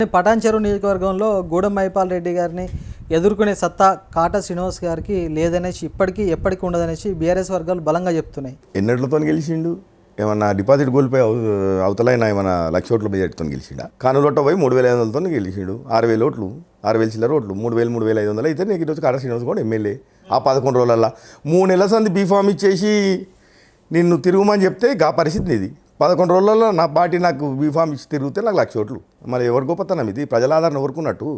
పటాన్చెరు నియోజకవర్గంలో గూడెం మైపాల్ రెడ్డి గారిని ఎదుర్కొనే సత్తా కాటా శ్రీనివాస్ గారికి లేదనేసి ఇప్పటికీ ఎప్పటికీ ఉండదనేసి బీఆర్ఎస్ వర్గాలు బలంగా చెప్తున్నాయి. ఎన్నెట్లతో గెలిచిండు? ఏమన్నా డిపాజిట్ కోల్పోయి అవతలైనా ఏమన్నా 1,00,000 ఓట్ల బడ్జెట్తో గెలిచిండా? కానులోట పోయి 3,500తో గెలిచిండు. 6,000 ఓట్లు, 6,000 చిల్లర ఓట్లు, 3,000, 3,500 అయితే నీకు ఈరోజు కాటా శ్రీనివాస్ కూడా ఎమ్మెల్యే. ఆ 11 రోజులల్లో 3 నెలల సంది బీఫామ్ ఇచ్చేసి నిన్ను తిరుగుమని చెప్తే గా పరిస్థితి నీది. 11 రోజులలో నా పార్టీ నాకు బీఫామ్ ఇచ్చి తిరిగితే నాకు 1,00,000 ఓట్లు. మరి ఎవరు గొప్పతనం ఇది? ప్రజల ఆదరణ ఎవరుకున్నట్టు?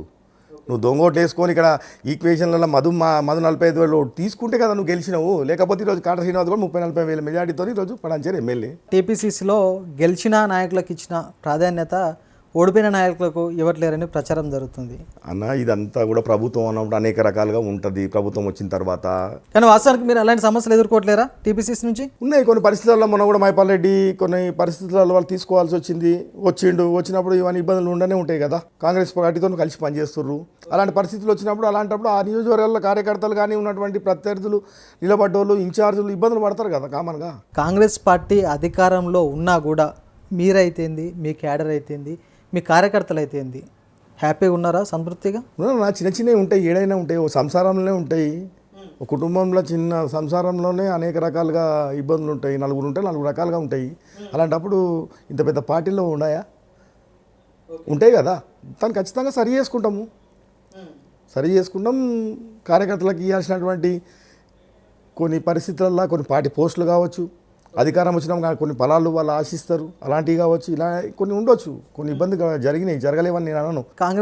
నువ్వు దొంగ ఓట్లు వేసుకొని ఇక్కడ ఈక్వేషన్లలో మధు 45,000 ఓట్లు తీసుకుంటే కదా నువ్వు గెలిచినావు. లేకపోతే ఈరోజు కాటా శ్రీనివాస్ కూడా 30-40,000 మెజార్టీతో ఈరోజు పటాన్చెరు ఎమ్మెల్యే. టీపీసీసీలో గెలిచిన నాయకులకు ఇచ్చిన ప్రాధాన్యత ఓడిపోయిన నాయకులకు ఇవ్వట్లేరని ప్రచారం జరుగుతుంది అన్న. ఇదంతా కూడా ప్రభుత్వం అన్నప్పుడు అనేక రకాలుగా ఉంటుంది. ప్రభుత్వం వచ్చిన తర్వాత కానీ వాస్తవానికి మీరు అలాంటి సమస్యలు ఎదుర్కోవట్లేరా? టీపీసీసీ నుంచి ఉన్నాయి కొన్ని పరిస్థితుల్లో. మొన్న కూడా మైపాల్ రెడ్డి కొన్ని పరిస్థితులలో వాళ్ళు తీసుకోవాల్సి వచ్చినప్పుడు ఇవన్నీ ఇబ్బందులు ఉండనే ఉంటాయి కదా. కాంగ్రెస్ పార్టీతో కలిసి పనిచేస్తుర్రు. అలాంటి పరిస్థితులు వచ్చినప్పుడు అలాంటప్పుడు ఆ నియోజకవర్గాల కార్యకర్తలు కానీ ఉన్నటువంటి ప్రత్యర్థులు, నిలబడ్డోళ్ళు, ఇన్ఛార్జీలు ఇబ్బందులు పడతారు కదా కామన్గా. కాంగ్రెస్ పార్టీ అధికారంలో ఉన్నా కూడా మీరైతేంది, మీ క్యాడర్ అయితేంది, మీ కార్యకర్తలు అయితేంది హ్యాపీగా ఉన్నారా? సంతృప్తిగా నా చిన్నవి ఉంటాయి, ఏడైనా ఉంటాయి. ఓ సంసారంలోనే ఉంటాయి. ఒక కుటుంబంలో చిన్న సంసారంలోనే అనేక రకాలుగా ఇబ్బందులు ఉంటాయి. నలుగురు ఉంటే 4 రకాలుగా ఉంటాయి. అలాంటప్పుడు ఇంత పెద్ద పార్టీలో ఉంటాయి కదా. దాన్ని ఖచ్చితంగా సరి చేసుకుంటాం. కార్యకర్తలకు ఇవ్వాల్సినటువంటి కొన్ని పరిస్థితులలో కొన్ని పార్టీ పోస్టులు కావచ్చు, అధికారం వచ్చినా కొన్ని ఫలాలు వాళ్ళు ఆశిస్తారు, అలాంటివి కావచ్చు. ఇలా కొన్ని ఉండొచ్చు, కొన్ని ఇబ్బంది జరగలేవని నేను అనను. కాంగ్రెస్